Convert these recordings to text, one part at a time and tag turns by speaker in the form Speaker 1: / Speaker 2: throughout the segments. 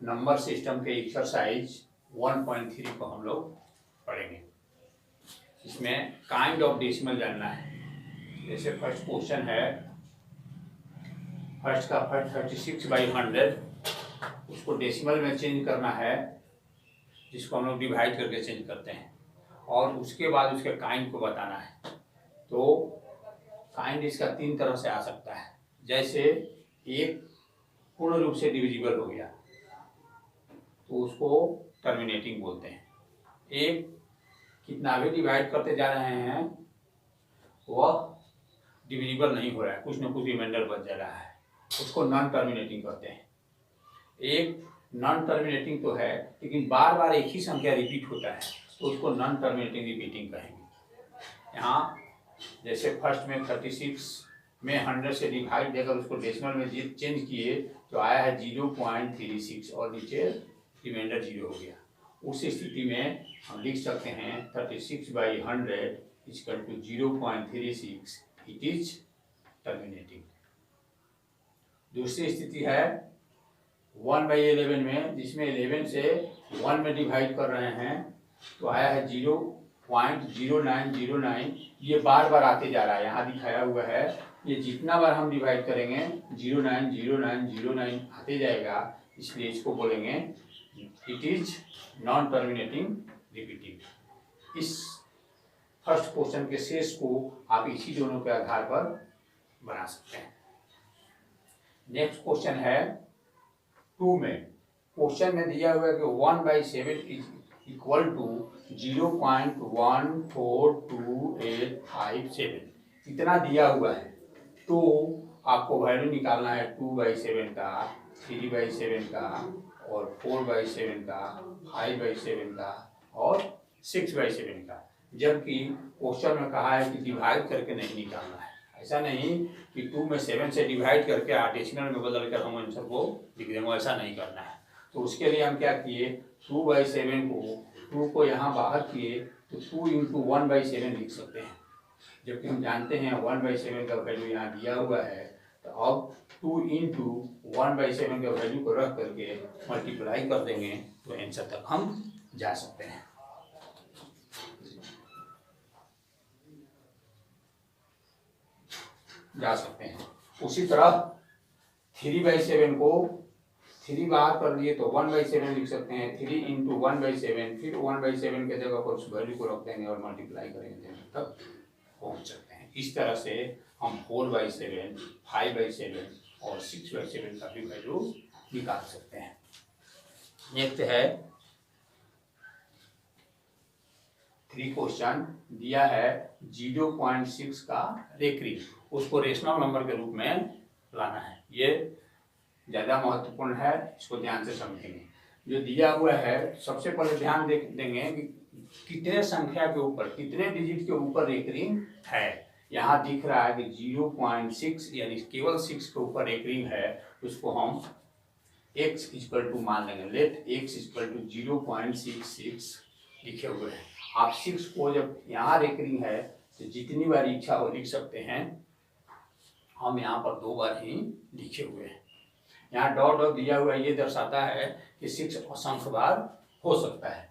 Speaker 1: Number system के exercise 1.3 को हम लोग पढ़ेंगे। इसमें काइंड ऑफ डेसिमल जानना है। जैसे फर्स्ट क्वेश्चन है, फर्स्ट 36/100, उसको डेसिमल में चेंज करना है, जिसको हम लोग डिवाइड करके चेंज करते हैं, और उसके बाद उसके काइंड को बताना है। तो काइंड इसका 3 तरह से आ सकता है। जैसे एक पूर्ण रूप से डिविजिबल हो गया तो उसको टर्मिनेटिंग बोलते हैं। एक कितना भी डिवाइड करते जा रहे हैं वह डिविजिबल नहीं हो रहा है, कुछ न कुछ रिमाइंडर बच जा रहा है, उसको नॉन टर्मिनेटिंग कहते हैं। एक नॉन टर्मिनेटिंग तो है लेकिन बार बार एक ही संख्या रिपीट होता है, तो उसको नॉन टर्मिनेटिंग रिपीटिंग कहेंगे। यहाँ जैसे फर्स्ट में 36 में 100 से डिवाइड देकर उसको डेसिमल में चेंज किए तो आया है 0.36 और नीचे रिमाइंडर 0 हो गया। उस स्थिति में हम लिख सकते हैं 36/100 = 0.36, इट इज टर्मिनेटिंग। दूसरी स्थिति है 1/11 में, जिसमें 11 से 1 में डिवाइड कर रहे हैं तो आया है 0.0909। ये बार बार आते जा रहा है, यहाँ दिखाया हुआ है। ये जितना बार हम डिवाइड करेंगे 090909 आते जाएगा, इसलिए इसको बोलेंगे it is non terminating repeating. इस फर्स्ट क्वेश्चन के शेष को आप इसी दोनों के आधार पर बना सकते हैं। नेक्स्ट क्वेश्चन है 2 में। क्वेश्चन में दिया हुआ है कि 1/7 = 0.142857 इतना दिया हुआ है। तो आपको वैल्यू निकालना है 2/7 का, 3/7 का, और 4/7 का, 5/7 का और 6/7 का। जबकि क्वेश्चन में कहा है कि डिवाइड करके नहीं निकालना है। ऐसा नहीं कि 2 में 7 से डिवाइड करके डेसिमल में बदल कर हम आंसर को लिख देंगे, ऐसा नहीं करना है। तो उसके लिए हम क्या किए, 2/7 को यहाँ बाहर किए तो 2 × 1/7 लिख सकते हैं। जबकि हम जानते हैं 1/7 का वैल्यू यहाँ दिया हुआ है, तो अब 2 × 1/7 के वैल्यू को रख करके मल्टीप्लाई कर देंगे तो आंसर तक हम जा सकते हैं। उसी तरह 3/7 को 3 बार कर लिए तो 1/7 लिख सकते हैं। 3 × 1/7, फिर 1/7 के जगह पर उस वैल्यू को रख देंगे और मल्टीप्लाई करेंगे तब पहुंच सकते हैं। इस तरह से हम 4/7, 5/7 और 6/7 का भी वैल्यू निकाल सकते हैं। नेक्स्ट है 3 क्वेश्चन दिया है 0.6 का रेकरिंग, उसको रेशनल नंबर के रूप में लाना है। ये ज़्यादा महत्वपूर्ण है, इसको ध्यान से समझेंगे। जो दिया हुआ है सबसे पहले ध्यान देंगे कि कितने संख्या के ऊपर, कितने डिजिट के ऊपर रेकरिंग है। यहाँ दिख रहा है कि 0.6 यानी केवल 6 के ऊपर रेकरिंग है, उसको हम x = मान लेंगे। लेट x = 0.66 लिखे हुए हैं। आप 6 को जब यहाँ रेकरिंग है तो जितनी बार इच्छा हो लिख सकते हैं। हम यहाँ पर 2 बार ही लिखे हुए हैं। यहाँ डॉट डॉट दिया हुआ ये दर्शाता है कि 6 असंख्य बार हो सकता है।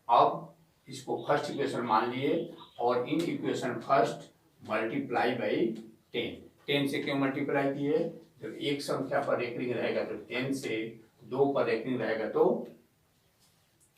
Speaker 1: अब इसको फर्स्ट इक्वेशन मान लिए और in equation first multiply by 10। 10 से क्यों मल्टीप्लाई किए, जब एक संख्या पर रेकरिंग रहेगा तो 10 से, 2 पर रेकरिंग रहेगा तो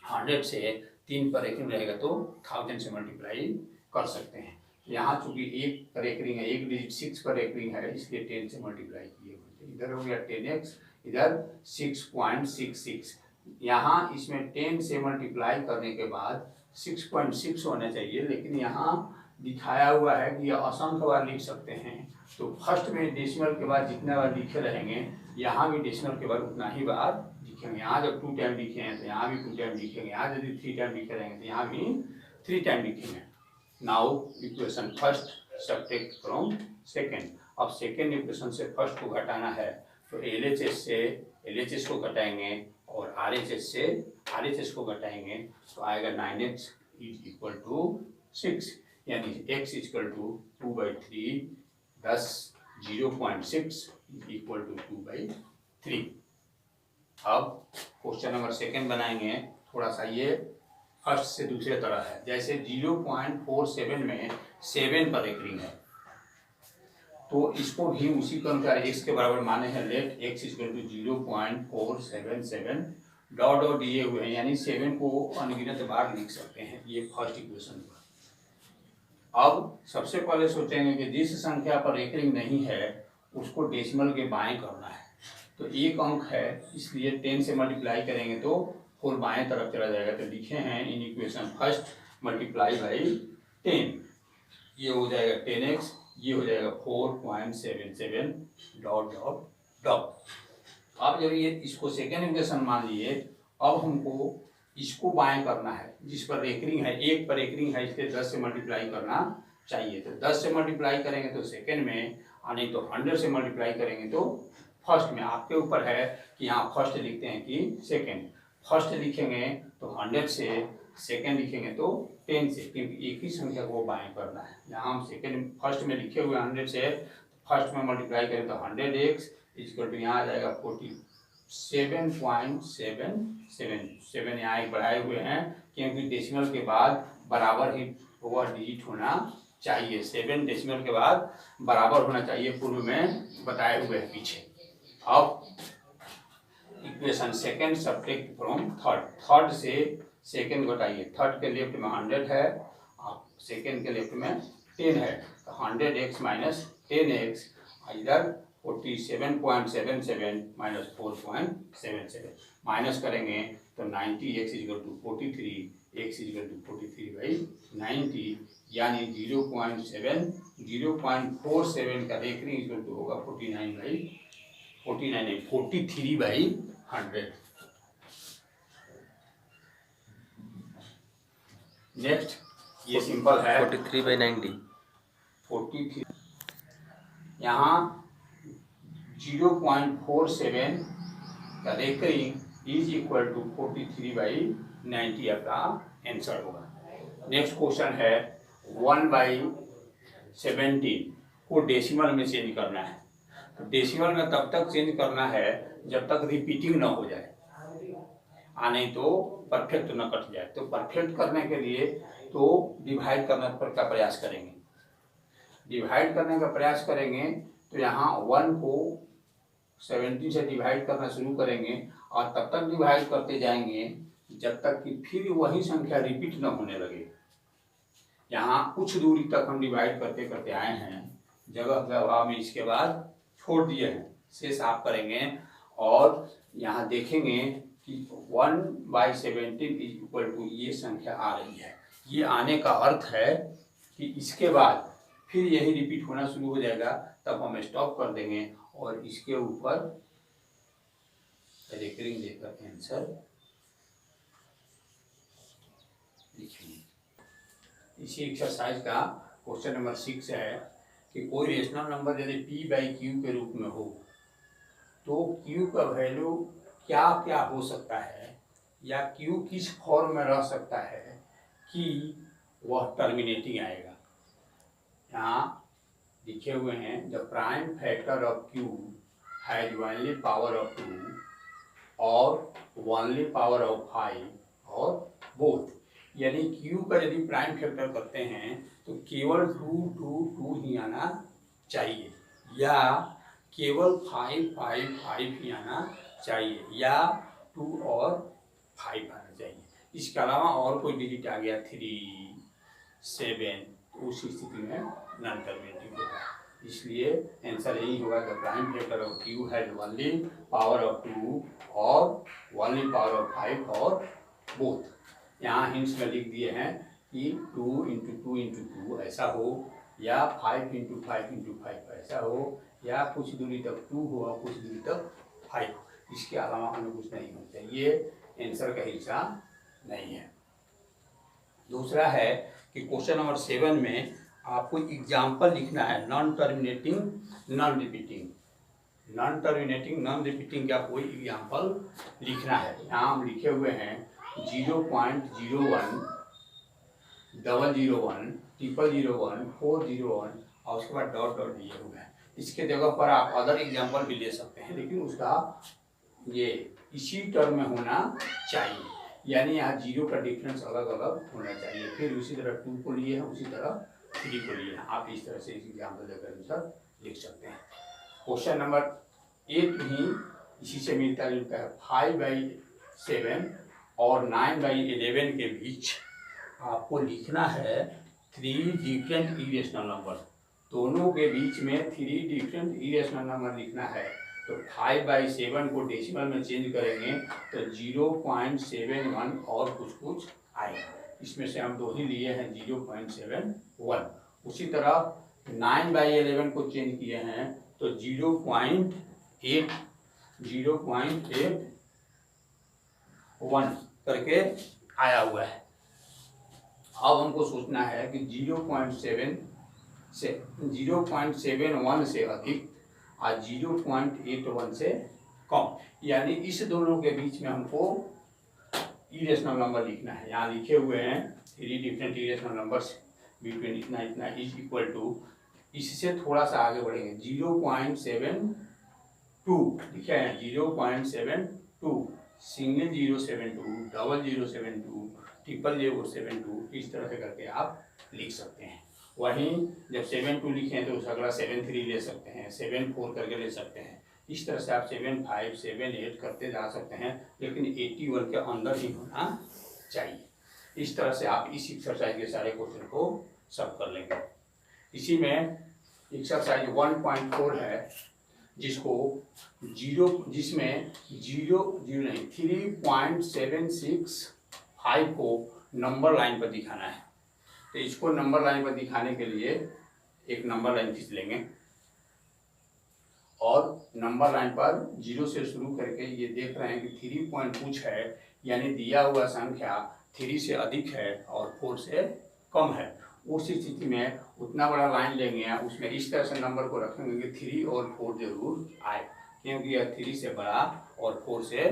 Speaker 1: 100 से, 3 पर रेकरिंग रहेगा तो 1000 से मल्टीप्लाई कर सकते हैं। यहाँ चूंकि एक पर रेकरिंग है, एक डिजिट 6 पर रेकरिंग है, इसलिए 10 से मल्टीप्लाई किए हुए। इधर हो गया 10x, इधर 6.66। यहाँ इसमें 10 से मल्टीप्लाई करने के बाद 6.6 होना चाहिए, लेकिन यहाँ दिखाया हुआ है कि यह असंख्य बार लिख सकते हैं। तो फर्स्ट में डेसिमल के बाद जितना बार लिखे रहेंगे, यहाँ भी डेसिमल के बाद उतना ही बार लिखेंगे। यहाँ जब 2 टाइम लिखे हैं तो यहाँ भी 2 टाइम लिखेंगे। यहाँ यदि 3 टाइम लिखे रहेंगे तो यहाँ भी 3 टाइम लिखेंगे। Now equation first subtract from second. अब सेकेंड इक्वेशन से फर्स्ट को घटाना है तो LHS से LHS को घटाएंगे और RHS से RHS को घटाएंगे तो आएगा 9x = 6, यानी x = 2/3, thus 0.6 = 2/3। अब क्वेश्चन नंबर सेकंड बनाएंगे, थोड़ा सा ये फर्स्ट से दूसरे तरह है। जैसे 0.47 में 7 पर एक रिंग है, तो इसको भी उसी के अनुसार x के बराबर माने हैं। Let x equal to 0.477 dot dot दिए हुए हैं, यानी 7 को अनगिनत बार लिख सकते हैं। ये फर्स्ट इक्वेशन हुआ। अब सबसे पहले सोचेंगे कि जिस संख्या पर एक रिंग नहीं है उसको डेसिमल के बाएं करना है। तो एक अंक है, इसलिए 10 से मल्टीप्लाई करेंगे तो 4 बाएं तरफ चला जाएगा। तो लिखे हैं in equation first multiply by 10, ये हो जाएगा 10x, ये हो जाएगा 4.77 डॉट डॉट डॉट। अब जब ये इसको सेकेंड इक्वेशन मान लिए, अब हमको इसको बाएं करना है। जिस पर एक रिंग है, एक पर एक रिंग है, इसलिए 10 से मल्टीप्लाई करना चाहिए। तो 10 से मल्टीप्लाई करेंगे तो सेकेंड में, नहीं तो 100 से मल्टीप्लाई करेंगे तो फर्स्ट में। आपके ऊपर है कि यहाँ फर्स्ट लिखते हैं कि सेकेंड। फर्स्ट लिखेंगे तो 100 से, सेकेंड लिखेंगे तो 10 से, क्योंकि एक ही संख्या को बाएं करना है। यहाँ हम सेकेंड फर्स्ट में लिखे हुए 100 से, फर्स्ट में मल्टीप्लाई करें तो 100x इक्वल टू यहाँ आ जाएगा 47.77 यहाँ एक बढ़ाए हुए हैं, क्योंकि डेसिमल के बाद बराबर ही वह डिजिट होना चाहिए। 7 डेसिमल के बाद बराबर होना चाहिए, पूर्व में बताए हुए हैं पीछे। अब equation second subtract from third, third से सेकेंड घटाइए। थर्ड के लेफ्ट में 100 है, सेकेंड के लेफ्ट में 10 है, तो 100x माइनस 10x, इधर 47.77 माइनस 4.77 माइनस करेंगे तो 90x equal to 43, x equal to 43/90, यानी 0.47 का रेकरिंग इक्वल टू होगा 43/100। नेक्स्ट ये सिंपल है
Speaker 2: 43/90,
Speaker 1: 43, यहाँ 0.47 का रेकरिंग इज इक्वल टू 43/90 आपका आंसर होगा। नेक्स्ट क्वेश्चन है 1/17 को डेसिमल में चेंज करना है। तो डेसिमल में तब तक चेंज करना है जब तक रिपीटिंग ना हो जाए, नहीं तो परफेक्ट न कट जाए। तो परफेक्ट करने के लिए तो डिवाइड करने का प्रयास करेंगे। डिवाइड करने का प्रयास करेंगे तो यहाँ 1 को 17 से डिवाइड करना शुरू करेंगे, और तब तक डिवाइड करते जाएंगे जब तक कि फिर वही संख्या रिपीट न होने लगे। यहाँ कुछ दूरी तक हम डिवाइड करते करते आए हैं, जगह के अभाव में इसके बाद छोड़ दिए हैं। शेष आप करेंगे और यहाँ देखेंगे कि 1/17 इज इक्वल टू ये संख्या आ रही है। ये आने का अर्थ है कि इसके बाद फिर यही रिपीट होना शुरू हो जाएगा, तब हम स्टॉप कर देंगे और इसके ऊपर रेकरिंग देकर आंसर लिखेंगे। इसी एक्सरसाइज का क्वेश्चन नंबर 6 है कि कोई रेशनल नंबर यदि p/q के रूप में हो तो q का वैल्यू क्या क्या हो सकता है, या q किस फॉर्म में रह सकता है कि वह टर्मिनेटिंग आएगा। यहाँ लिखे हुए हैं the prime factor of q has only power of 2 और ओनली पावर ऑफ 5 और बोथ। यानी q का यदि प्राइम फैक्टर करते हैं तो केवल 2 2 2 ही आना चाहिए, या केवल 5 5 5 ही आना चाहिए, या 2 और 5 आना चाहिए। इसके अलावा और कोई डिजिट आ गया 3 7, तो उस स्थिति में नॉन टर्मिनेटिंग होगा। इसलिए आंसर यही होगा the prime factor of q has only power of 2 और ओनली पावर ऑफ 5 और बोथ। यहाँ हिंट्स में लिख दिए हैं कि 2 × 2 × 2 ऐसा हो, या 5 × 5 × 5 ऐसा हो, या कुछ दूरी तक 2 हो और कुछ दूरी तक 5 हो। इसके अलावा हमें कुछ नहीं होना चाहिए, ये आंसर का हिस्सा नहीं है। दूसरा है कि क्वेश्चन नंबर 7 में आपको एग्जाम्पल लिखना है non terminating non repeating. Non terminating non repeating का कोई एग्जाम्पल लिखना है। यहाँ हम लिखे हुए हैं 0.01 001 001 401 और उसके बाद डॉट डॉट दिए हुए हैं। इसके जगह पर आप अदर एग्जाम्पल भी ले सकते हैं, लेकिन उसका ये इसी टर्म में होना चाहिए, यानी यहाँ 0 का डिफरेंस अलग अलग होना चाहिए। फिर उसी तरह 2 को लिए हैं, उसी तरह 3 को लिए हैं। आप इस तरह से इस एग्जाम्पल देकर अनुसार लिख सकते हैं। क्वेश्चन नंबर 8 भी इसी से मिलता जुलता है। 5/7 और 9/11 के बीच आपको लिखना है 3 डिफरेंट इरेशनल नंबर। दोनों के बीच में 3 डिफरेंट इरेशनल नंबर लिखना है। तो 5/7 को डेसिमल में चेंज करेंगे तो 0.71 और कुछ आएगा। इसमें से हम 2 ही लिए हैं 0.71। उसी तरह 9/11 को चेंज किए हैं तो 0.81 करके आया हुआ है। अब हमको सोचना है कि 0.71 से अधिक और 0.81 से कम, यानी इस दोनों के बीच में हमको इरेशनल नंबर लिखना है। यहाँ लिखे हुए हैं 3 डिफरेंट इरेशनल नंबर्स बिटवीन इतना इतना इज इक्वल टू, इससे थोड़ा सा आगे बढ़ेंगे 0.72 लिखे हैं 0.72, सिंगल 0.72, डबल 0.72, ट्रिपल 0.72, इस तरह से करके आप लिख सकते हैं। वहीं जब 7.2 लिखें तो अगला 7.3 ले सकते हैं, 7.4 करके ले सकते हैं। इस तरह से आप 7.5, 7.8 करते जा सकते हैं, लेकिन 81 के अंदर ही होना चाहिए। इस तरह से आप इस एक्सरसाइज के सारे क्वेश्चन को सॉल्व कर लेंगे। इसी में एक्सरसाइज 1.4 है, जिसमें 3.765 को नंबर लाइन पर दिखाना है। तो इसको नंबर लाइन पर दिखाने के लिए एक नंबर लाइन खींच लेंगे और नंबर लाइन पर 0 से शुरू करके ये देख रहे हैं कि 3 पॉइंट कुछ है, यानी दिया हुआ संख्या 3 से अधिक है और 4 से कम है। उस स्थिति में उतना बड़ा लाइन लेंगे, उसमें इस तरह से नंबर को रखेंगे कि 3 और 4 जरूर आए, क्योंकि यह 3 से बड़ा और 4 से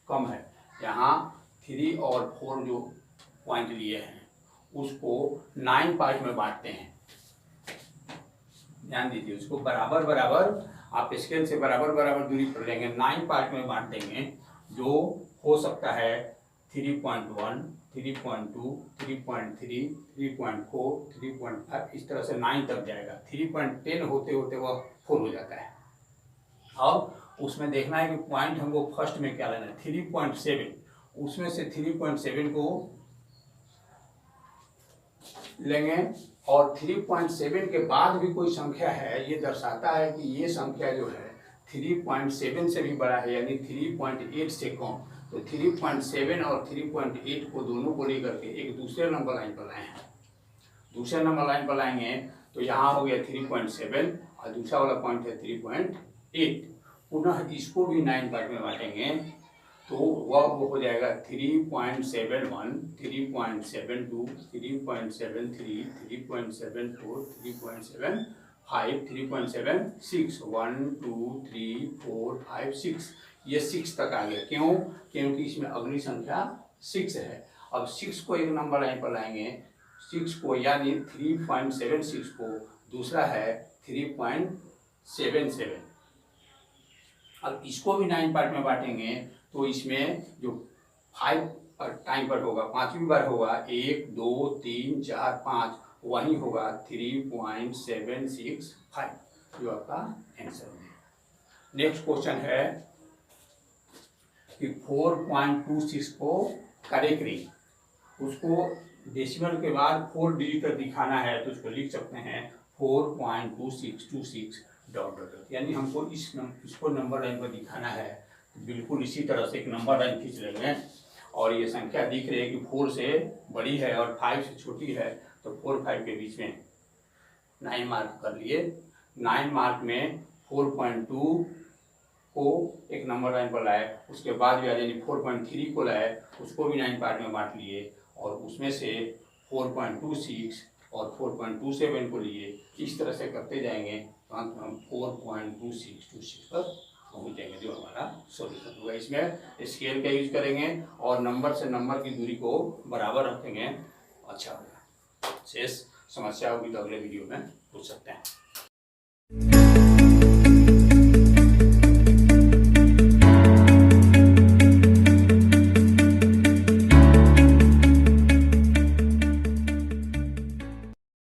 Speaker 1: कम है। यहाँ 3 और 4 जो पॉइंट लिए हैं उसको 9 पार्ट में बांटते हैं। ध्यान दीजिए, उसको बराबर बराबर आप स्केल से बराबर बराबर दूरी पर लेंगे, 9 पार्ट में बांट देंगे, जो हो सकता है 3.1, 3.2, 3.3, 3.4, 3.5, इस तरह से 9 तक जाएगा। 3.10 होते होते वह 4 हो जाता है। अब उसमें देखना है कि पॉइंट हमको फर्स्ट में क्या लेना है, 3.7, उसमें से 3.7 को लेंगे और 3.7 के बाद भी कोई संख्या है, ये दर्शाता है कि ये संख्या जो है 3.7 से भी बड़ा है, यानी 3.8 से कम। तो 3.7 और 3.8 को दोनों को लेकर के एक दूसरे नंबर लाइन पर लाए हैं। दूसरे नंबर लाइन पर लाएंगे तो यहाँ हो गया 3.7 और दूसरा वाला पॉइंट है 3.8। पुनः इसको भी 9 पार्ट में बांटेंगे तो वह हो जाएगा 3.71, 3.72, 3.73, 3.74, 3.75, 3.76, 1, 2, 3, 4, 5, 6, ये 6 तक आ गया। क्यों? क्योंकि इसमें अगली संख्या 6 है। अब 6 को एक नंबर लाइन पर लाएंगे, 6 को यानी 3.76 को, दूसरा है 3.77। अब इसको भी 9 पार्ट में बांटेंगे तो इसमें जो 5 टाइम पर होगा, 5वीं बार होगा, 1, 2, 3, 4, 5, वही होगा 3.765, जो आपका आंसर है। नेक्स्ट क्वेश्चन है कि 4.26 को करेक्ट करें, उसको डेसिमल के बाद 4 डिजिट तक दिखाना है, तो उसको लिख सकते हैं 4.2626 डॉट डॉट, यानी हमको इसको नंबर लाइन पर दिखाना है। बिल्कुल इसी तरह से एक नंबर लाइन खींच लेंगे और ये संख्या दिख रही है कि 4 से बड़ी है और 5 से छोटी है, तो 4 5 के बीच में 9 मार्क कर लिए। 9 मार्क में 4.2 को एक नंबर लाइन पर लाए, उसके बाद यानी 4.3 को लाए, उसको भी 9 पार्ट में बांट लिए और उसमें से 4.26 और 4.27 को लिए। इस तरह से करते जाएंगे तो अंत में हम 4.2626 पर पहुँच जाएंगे, जो हमारा सॉल्यूशन होगा। इसमें स्केल का यूज करेंगे और नंबर से नंबर की दूरी को बराबर रखेंगे, अच्छा होगा। शेष समस्या होगी तो अगले वीडियो में पूछ सकते हैं।